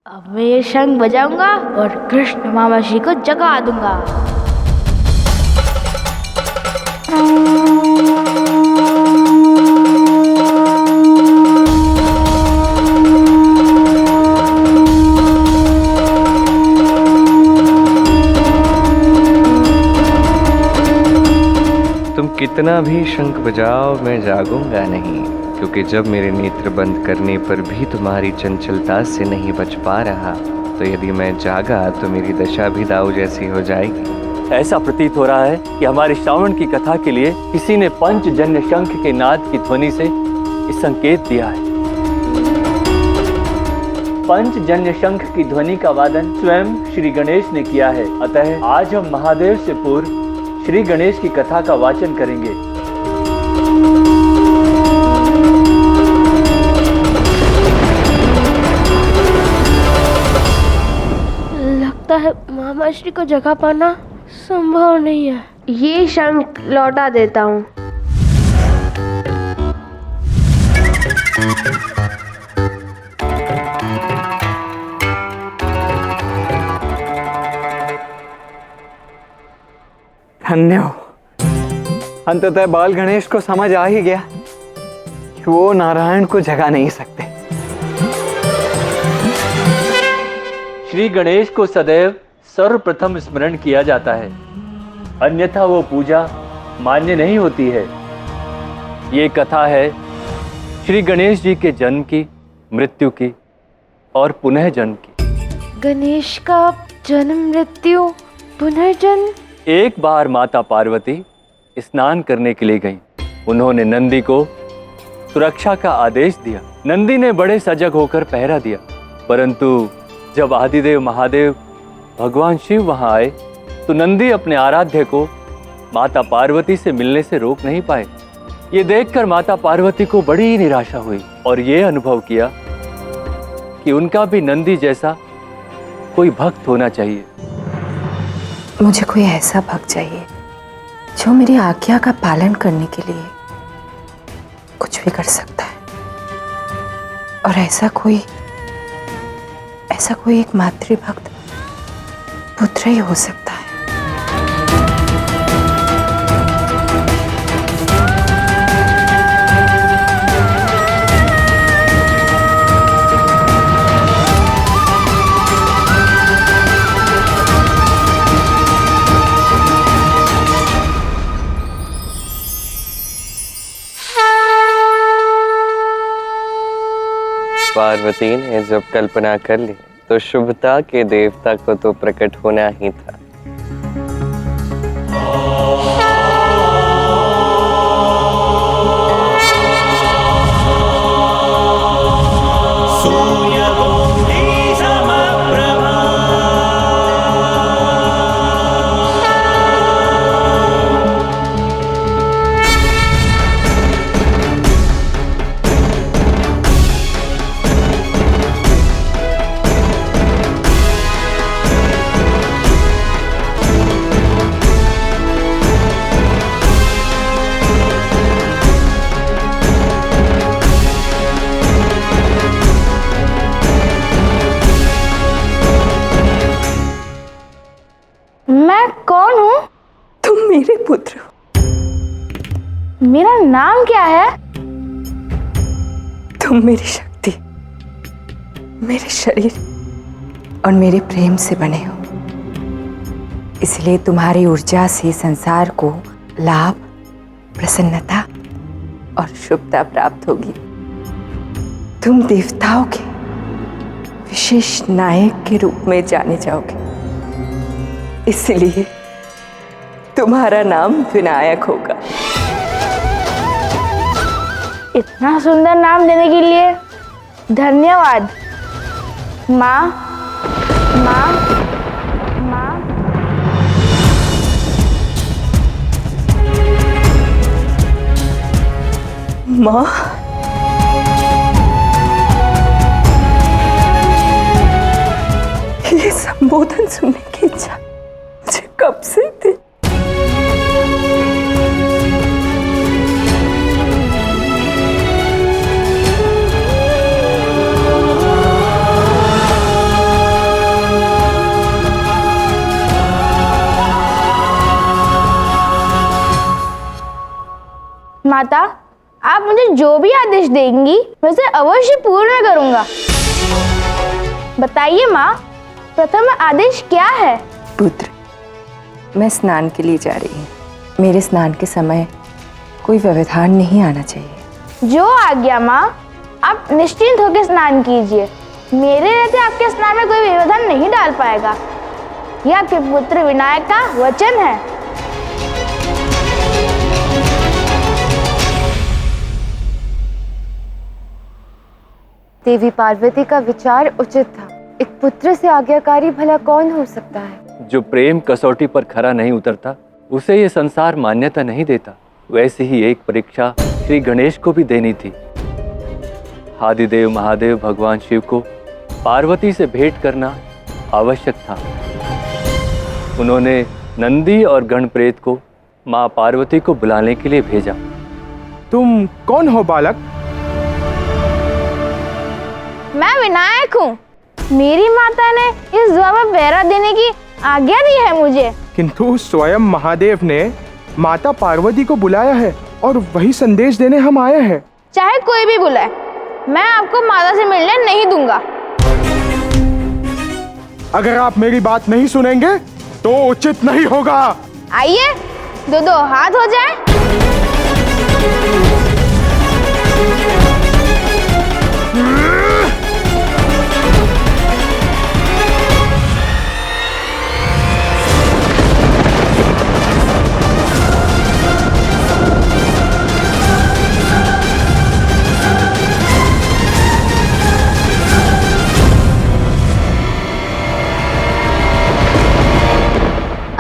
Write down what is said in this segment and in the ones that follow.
अब मैं ये शंख बजाऊंगा और कृष्ण मामाजी को जगा दूंगा। तुम कितना भी शंख बजाओ मैं जागूंगा नहीं, क्योंकि जब मेरे नेत्र बंद करने पर भी तुम्हारी चंचलता से नहीं बच पा रहा, तो यदि मैं जागा तो मेरी दशा भी दाऊ जैसी हो जाएगी। ऐसा प्रतीत हो रहा है कि हमारे श्रावण की कथा के लिए किसी ने पंचजन्य शंख के नाद की ध्वनि से इस संकेत दिया है। पंचजन्य शंख की ध्वनि का वादन स्वयं श्री गणेश ने किया है, अतः आज हम महादेव से पूर्व श्री गणेश की कथा का वाचन करेंगे। लगता है मामाश्री को जगा पाना संभव नहीं है। ये शंख लौटा देता हूँ। धन्य हो, अंततः बाल गणेश को समझ आ ही गया कि वो नारायण को जगा नहीं सकते। श्री गणेश को सदैव सर्वप्रथम स्मरण किया जाता है, अन्यथा वो पूजा मान्य नहीं होती है। ये कथा है श्री गणेश जी के जन्म की, मृत्यु की और पुनः जन्म की। गणेश का जन्म, मृत्यु, पुनर्जन्म। एक बार माता पार्वती स्नान करने के लिए गईं। उन्होंने नंदी को सुरक्षा का आदेश दिया। नंदी ने बड़े सजग होकर पहरा दिया, परंतु जब आदिदेव महादेव भगवान शिव वहां आए तो नंदी अपने आराध्य को माता पार्वती से मिलने से रोक नहीं पाए। ये देखकर माता पार्वती को बड़ी निराशा हुई और ये अनुभव किया कि उनका भी नंदी जैसा कोई भक्त होना चाहिए। मुझे कोई ऐसा भक्त चाहिए जो मेरी आज्ञा का पालन करने के लिए कुछ भी कर सकता है, और ऐसा कोई एक मातृभक्त पुत्र ही हो सकता है। पार्वती ने जब कल्पना कर ली तो शुभता के देवता को तो प्रकट होना ही था। मैं कौन हूँ? तुम मेरे पुत्र हो। मेरा नाम क्या है? तुम मेरी शक्ति, मेरे शरीर और मेरे प्रेम से बने हो, इसलिए तुम्हारी ऊर्जा से संसार को लाभ, प्रसन्नता और शुभता प्राप्त होगी। तुम देवताओं के विशेष नायक के रूप में जाने जाओगे, इसलिए तुम्हारा नाम विनायक होगा। इतना सुंदर नाम देने के लिए धन्यवाद माँ। माँ, माँ। माँ, ये संबोधन सुनने की इच्छा मुझे कब से थी। माता, आप मुझे जो भी आदेश देंगी मैं उसे अवश्य पूर्ण करूंगा। बताइए माँ, प्रथम आदेश क्या है? पुत्र, मैं स्नान के लिए जा रही हूँ। मेरे स्नान के समय कोई व्यवधान नहीं आना चाहिए। जो आज्ञा माँ, आप निश्चिंत होकर स्नान कीजिए। मेरे रहते आपके स्नान में कोई व्यवधान नहीं डाल पाएगा। यह आपके पुत्र विनायक का वचन है। देवी पार्वती का विचार उचित था। एक पुत्र से आज्ञाकारी भला कौन हो सकता है? जो प्रेम कसौटी पर खरा नहीं उतरता उसे ये संसार मान्यता नहीं देता। वैसे ही एक परीक्षा श्री गणेश को भी देनी थी। आदिदेव महादेव भगवान शिव को पार्वती से भेंट करना आवश्यक था। उन्होंने नंदी और गणप्रेत को माँ पार्वती को बुलाने के लिए भेजा। तुम कौन हो बालक? मैं विनायक हूँ। मेरी माता ने इस द्वार पर पहरा देने की आज्ञा दी है मुझे। किंतु स्वयं महादेव ने माता पार्वती को बुलाया है और वही संदेश देने हम आए हैं। चाहे कोई भी बुलाए, मैं आपको माता से मिलने नहीं दूंगा। अगर आप मेरी बात नहीं सुनेंगे तो उचित नहीं होगा। आइए, दो दो हाथ हो जाए।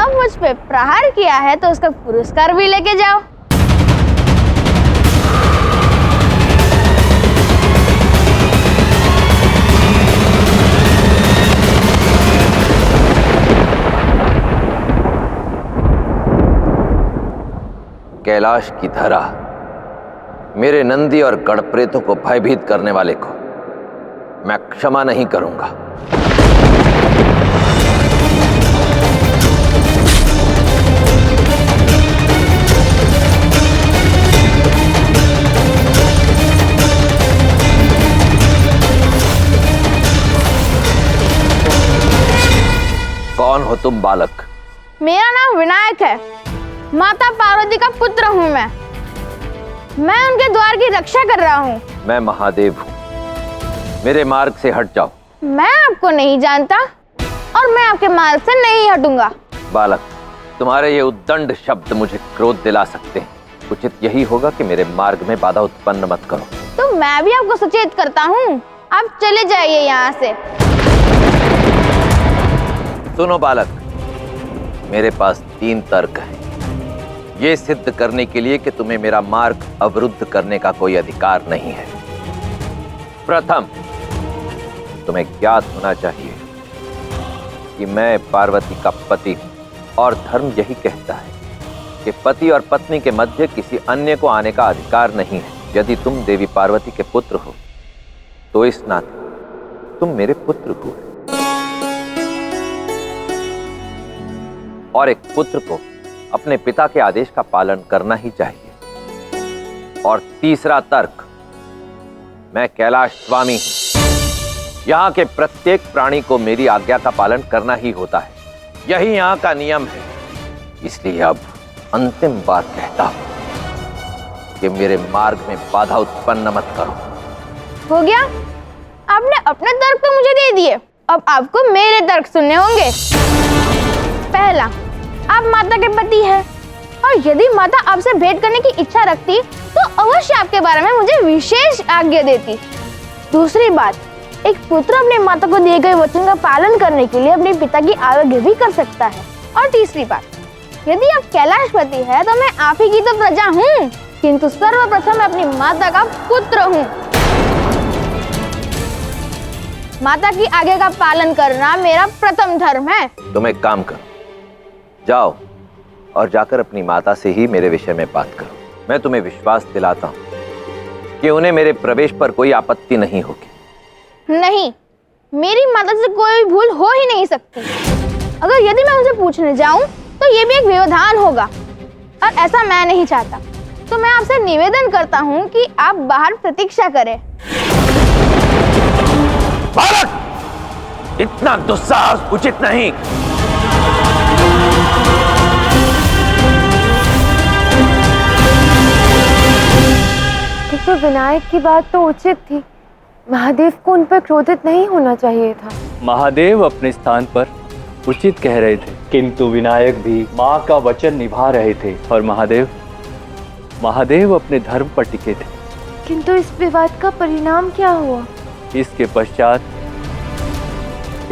मुझ पे प्रहार किया है तो उसका पुरस्कार भी लेके जाओ। कैलाश की धरा मेरे नंदी और गणप्रेतों को भयभीत करने वाले को मैं क्षमा नहीं करूंगा। कौन हो तुम बालक? मेरा नाम विनायक है। माता पार्वती का पुत्र हूँ मैं उनके द्वार की रक्षा कर रहा हूँ। मैं महादेव हूँ, मेरे मार्ग से हट जाओ। मैं आपको नहीं जानता और मैं आपके मार्ग से नहीं हटूंगा। बालक, तुम्हारे ये उद्दंड शब्द मुझे क्रोध दिला सकते हैं। उचित यही होगा कि मेरे मार्ग में बाधा उत्पन्न मत करो। तो मैं भी आपको सचेत करता हूँ, आप चले जाइए यहाँ से। सुनो बालक, मेरे पास 3 तर्क हैं। ये सिद्ध करने के लिए कि तुम्हें मेरा मार्ग अवरुद्ध करने का कोई अधिकार नहीं है। प्रथम, तुम्हें ज्ञात होना चाहिए कि मैं पार्वती का पति हूं और धर्म यही कहता है कि पति और पत्नी के मध्य किसी अन्य को आने का अधिकार नहीं है। यदि तुम देवी पार्वती के पुत्र हो तो इस नाते तुम मेरे पुत्र हुए और एक पुत्र को अपने पिता के आदेश का पालन करना ही चाहिए। और तीसरा तर्क, मैं कैलाश स्वामी हूं। यहां के प्रत्येक प्राणी को मेरी आज्ञा का पालन करना ही होता है, यही यहां का नियम है। इसलिए अब अंतिम बार कहता हूं कि मेरे मार्ग में बाधा उत्पन्न मत करो। हो गया? आपने अपने तर्क तो मुझे दे दिए, अब आपको मेरे तर्क सुनने होंगे। पहला, आप माता के पति हैं और यदि माता आपसे भेंट करने की इच्छा रखती तो अवश्य आपके बारे में मुझे विशेष आज्ञा देती। दूसरी बात, एक पुत्र अपनी माता को दिए गए वचन का पालन करने के लिए अपने पिता की आज्ञा भी कर सकता है। और तीसरी बात, यदि आप कैलाशपति है तो मैं आप ही की तो प्रजा हूँ, किंतु सर्वप्रथम मैं अपनी माता का पुत्र हूँ। माता की आज्ञा का पालन करना मेरा प्रथम धर्म है। तुम एक काम करो, जाओ और जाकर अपनी माता से ही मेरे विषय में बात करो। मैं तुम्हें विश्वास दिलाता हूँ कि उन्हें मेरे प्रवेश पर कोई आपत्ति नहीं होगी। नहीं, मेरी माता से कोई भूल हो ही नहीं सकती। अगर यदि मैं उनसे पूछने जाऊं तो ये भी एक व्यवधान होगा और ऐसा मैं नहीं चाहता। तो मैं आपसे निवेदन करता हूँ कि आप बाहर प्रतीक्षा करें। बालक, इतना दुस्साहस उचित नहीं। देखो, विनायक की बात तो उचित थी। महादेव को उन पर क्रोधित नहीं होना चाहिए था। महादेव अपने स्थान पर उचित कह रहे थे, किंतु विनायक भी माँ का वचन निभा रहे थे और महादेव अपने धर्म पर टिके थे। किंतु इस विवाद का परिणाम क्या हुआ? इसके पश्चात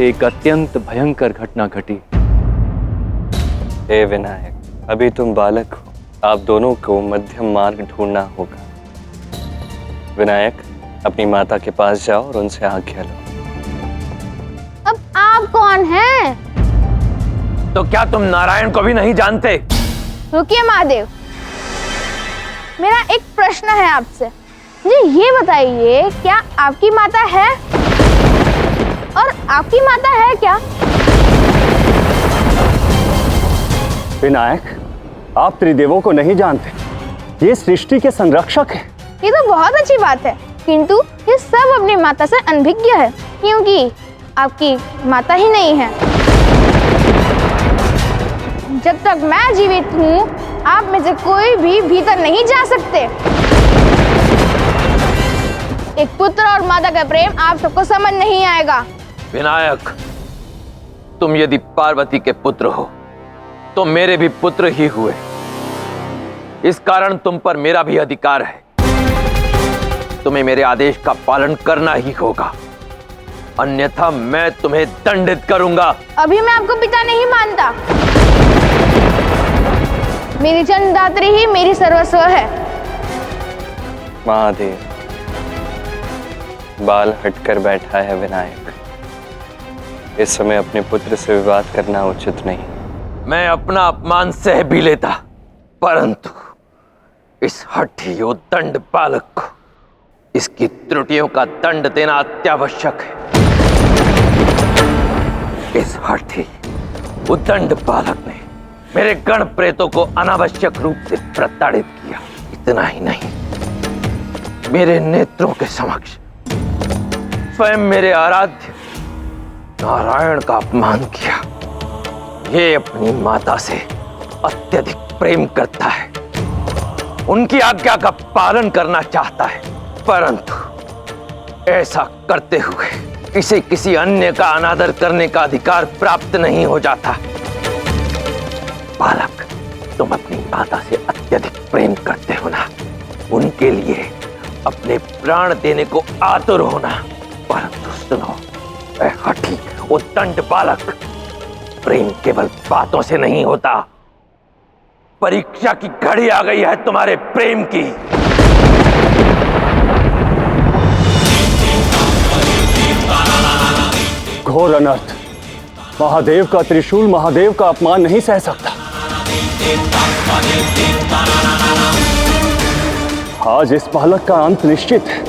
एक अत्यंत भयंकर घटना घटी। हे विनायक, अभी तुम बालक हो, आप दोनों को मध्यम मार्ग ढूंढना होगा। विनायक, अपनी माता के पास जाओ और उनसे आज्ञा लो। अब आप कौन हैं? तो क्या तुम नारायण को भी नहीं जानते? रुकिए महादेव, मेरा एक प्रश्न है आपसे। मुझे ये बताइए, क्या आपकी माता है और आपकी माता है क्या? विनायक, आप त्रिदेवों को नहीं जानते। ये सृष्टि के संरक्षक हैं। ये तो बहुत अच्छी बात है, किंतु ये सब अपनी माता से अनभिज्ञ है, क्योंकि आपकी माता ही नहीं है। जब तक मैं जीवित हूँ, आप में से कोई भी भीतर नहीं जा सकते। एक पुत्र और माता का प्रेम आप सबको समझ नहीं आएगा। विनायक, तुम यदि पार्वती के पुत्र हो तो मेरे भी पुत्र ही हुए। इस कारण तुम पर मेरा भी अधिकार है। तुम्हें मेरे आदेश का पालन करना ही होगा, अन्यथा मैं तुम्हें दंडित करूंगा। अभी मैं आपको पिता नहीं मानता। मेरी जन्मदात्री ही मेरी सर्वस्व है। महादेव, बाल हटकर बैठा है विनायक। इस समय अपने पुत्र से विवाद करना उचित नहीं। मैं अपना अपमान सह भी लेता, परंतु इस हठी उद्दंड बालक को इसकी त्रुटियों का दंड देना अत्यावश्यक है। इस हठी उद्दंड बालक ने मेरे गण प्रेतों को अनावश्यक रूप से प्रताड़ित किया। इतना ही नहीं, मेरे नेत्रों के समक्ष स्वयं मेरे आराध्य नारायण का अपमान किया। ये अपनी माता से अत्यधिक प्रेम करता है, उनकी आज्ञा का पालन करना चाहता है, परंतु ऐसा करते हुए इसे किसी अन्य का अनादर करने का अधिकार प्राप्त नहीं हो जाता। बालक, तुम अपनी माता से अत्यधिक प्रेम करते हो ना, उनके लिए अपने प्राण देने को आतुर होना, परंतु सुनो ऐ हठी उद्दंड बालक, प्रेम केवल बातों से नहीं होता। परीक्षा की घड़ी आ गई है तुम्हारे प्रेम की। घोर अनर्थ। महादेव का त्रिशूल महादेव का अपमान नहीं सह सकता। आज इस बालक का अंत निश्चित है।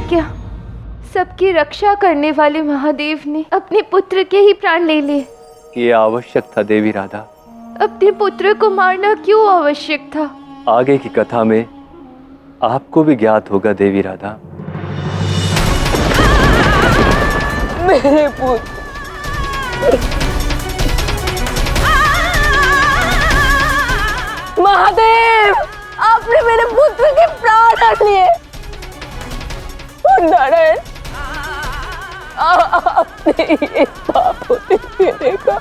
क्या सबकी रक्षा करने वाले महादेव ने अपने पुत्र के ही प्राण ले लिए? ये आवश्यक था देवी राधा। अपने पुत्र को मारना क्यों आवश्यक था? आगे की कथा में आपको भी ज्ञात होगा देवी राधा। मेरे पुत्र, महादेव, आपने मेरे पुत्र के प्राण हर लिए। नारायण, आपने ये पाप होते देने का,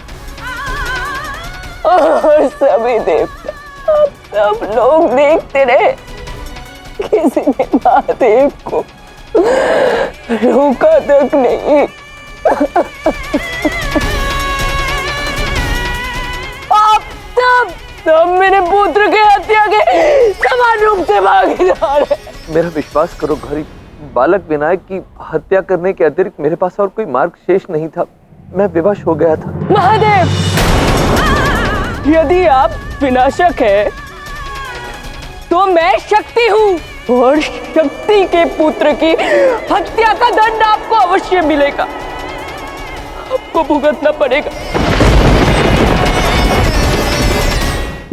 और सभी देवता, आप सब लोग देखते रहे। किसी ने महादेव को रोका तक नहीं। आप सब मेरे पुत्र के हत्या के समान रूप से भागीदार है। मेरा विश्वास करो गौरी, बालक विनायक की हत्या करने के अतिरिक्त मेरे पास और कोई मार्ग शेष नहीं था। मैं विवश हो गया था। महादेव, यदि आप विनाशक है तो मैं शक्ति हूँ और शक्ति के पुत्र की हत्या का दंड आपको अवश्य मिलेगा, आपको भुगतना पड़ेगा।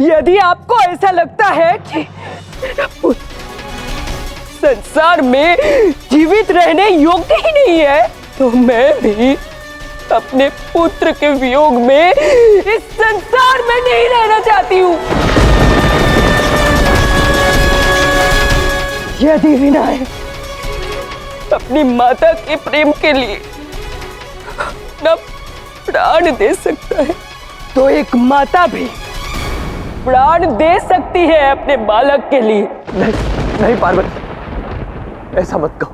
यदि आपको ऐसा लगता है कि मेरा पुत्र संसार में जीवित रहने योग्य ही नहीं है, तो मैं भी अपने पुत्र के वियोग में इस संसार में नहीं रहना चाहती हूँ। यदि विनायक अपनी माता के प्रेम के लिए अपना प्राण दे सकता है, तो एक माता भी प्राण दे सकती है अपने बालक के लिए। नहीं, नहीं पार्वती, ऐसा मत कहो।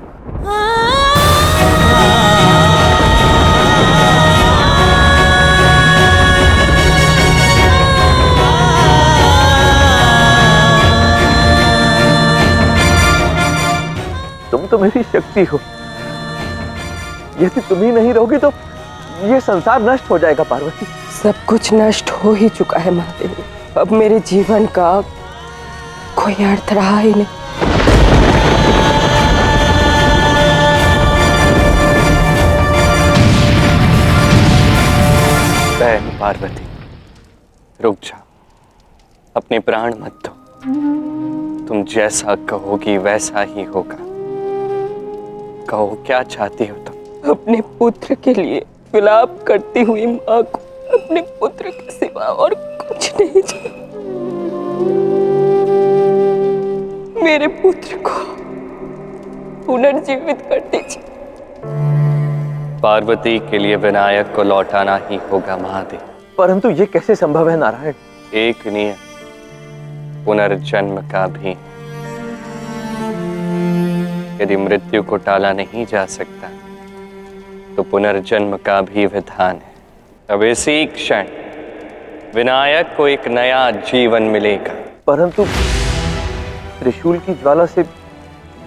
तुम तो मेरी शक्ति हो, यदि तुम ही नहीं रहोगी तो ये संसार नष्ट हो जाएगा पार्वती। सब कुछ नष्ट हो ही चुका है महादेव, अब मेरे जीवन का कोई अर्थ रहा ही नहीं। बहन पार्वती, रुक जा, अपने प्राण मत दो। तुम जैसा कहोगी वैसा ही होगा। कहो, क्या चाहती हो तुम? अपने पुत्र के लिए विलाप करती हुई माँ को अपने पुत्र के सिवा और कुछ नहीं चाहिए। मेरे पुत्र को पुनर्जीवित कर दीजिए। पार्वती के लिए विनायक को लौटाना ही होगा महादेव। परंतु ये कैसे संभव है नारायण? एक नियम पुनर्जन्म का भी। यदि मृत्यु को टाला नहीं जा सकता तो पुनर्जन्म का भी विधान है। अब इसी क्षण विनायक को एक नया जीवन मिलेगा। परंतु त्रिशूल की ज्वाला से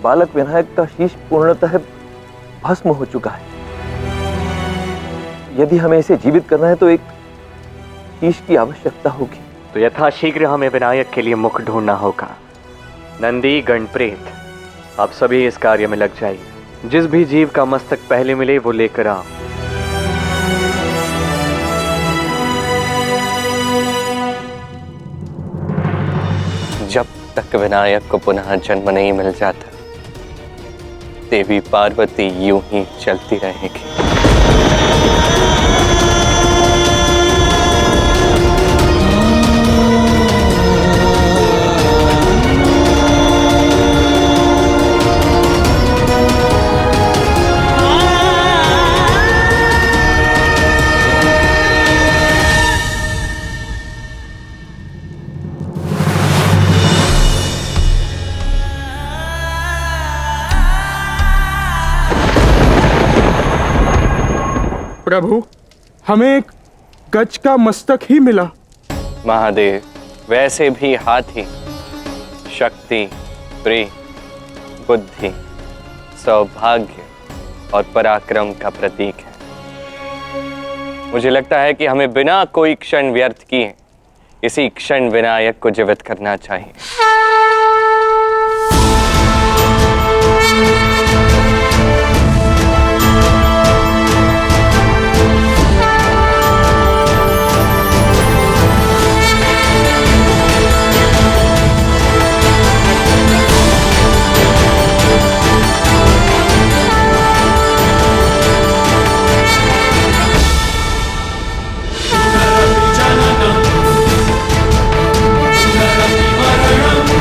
बालक विनायक का शीश पूर्णतः भस्म हो चुका है। यदि हमें इसे जीवित करना है तो एक शीश की आवश्यकता होगी। तो यथाशीघ्र हमें विनायक के लिए मुख ढूंढना होगा। नंदी, गणप्रेत, आप सभी इस कार्य में लग जाइए। जिस भी जीव का मस्तक पहले मिले वो लेकर आओ। जब तक विनायक को पुनः जन्म नहीं मिल जाता, देवी पार्वती यूं ही चलती रहेगी। प्रभु, हमें एक गज का मस्तक ही मिला। महादेव, वैसे भी हाथी शक्ति, प्रेम, बुद्धि, सौभाग्य और पराक्रम का प्रतीक है। मुझे लगता है कि हमें बिना कोई क्षण व्यर्थ किए इसी क्षण विनायक को जीवित करना चाहिए। Jananam, Sundarati Varanam,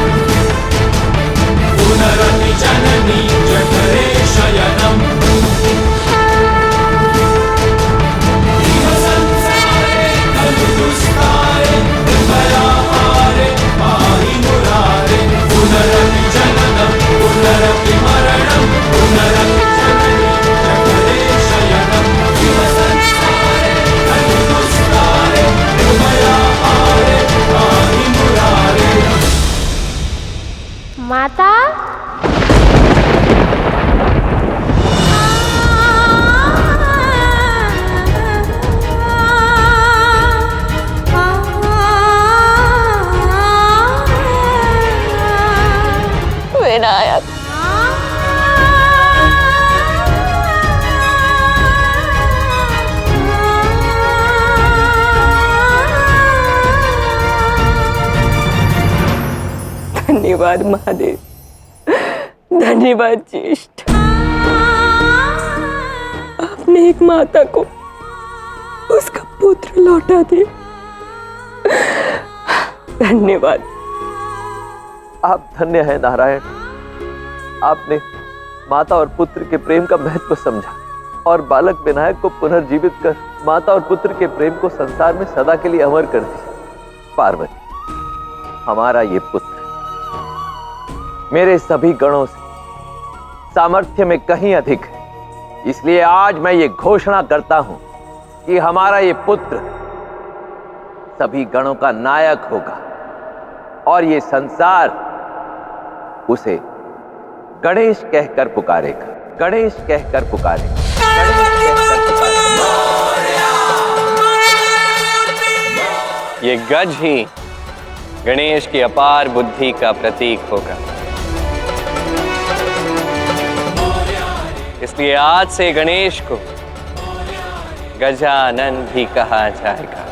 बनाया था। धन्यवाद महादेव, धन्यवाद ज्येष्ठ। आपने एक माता को उसका पुत्र लौटा दिया। धन्यवाद। आप धन्य हैं नारायण। आपने माता और पुत्र के प्रेम का महत्व समझा और बालक विनायक को पुनर्जीवित कर माता और पुत्र के प्रेम को संसार में सदा के लिए अमर कर दिया। पार्वती, हमारा ये पुत्र मेरे सभी गणों से सामर्थ्य में कहीं अधिक है, इसलिए आज मैं ये घोषणा करता हूं कि हमारा ये पुत्र सभी गणों का नायक होगा और ये संसार उसे गणेश कहकर पुकारेगा, गणेश कहकर पुकारेगा, गणेश कहकर पुकारेगा। ये गज ही गणेश की अपार बुद्धि का प्रतीक होगा। इसलिए आज से गणेश को गजानन भी कहा जाएगा।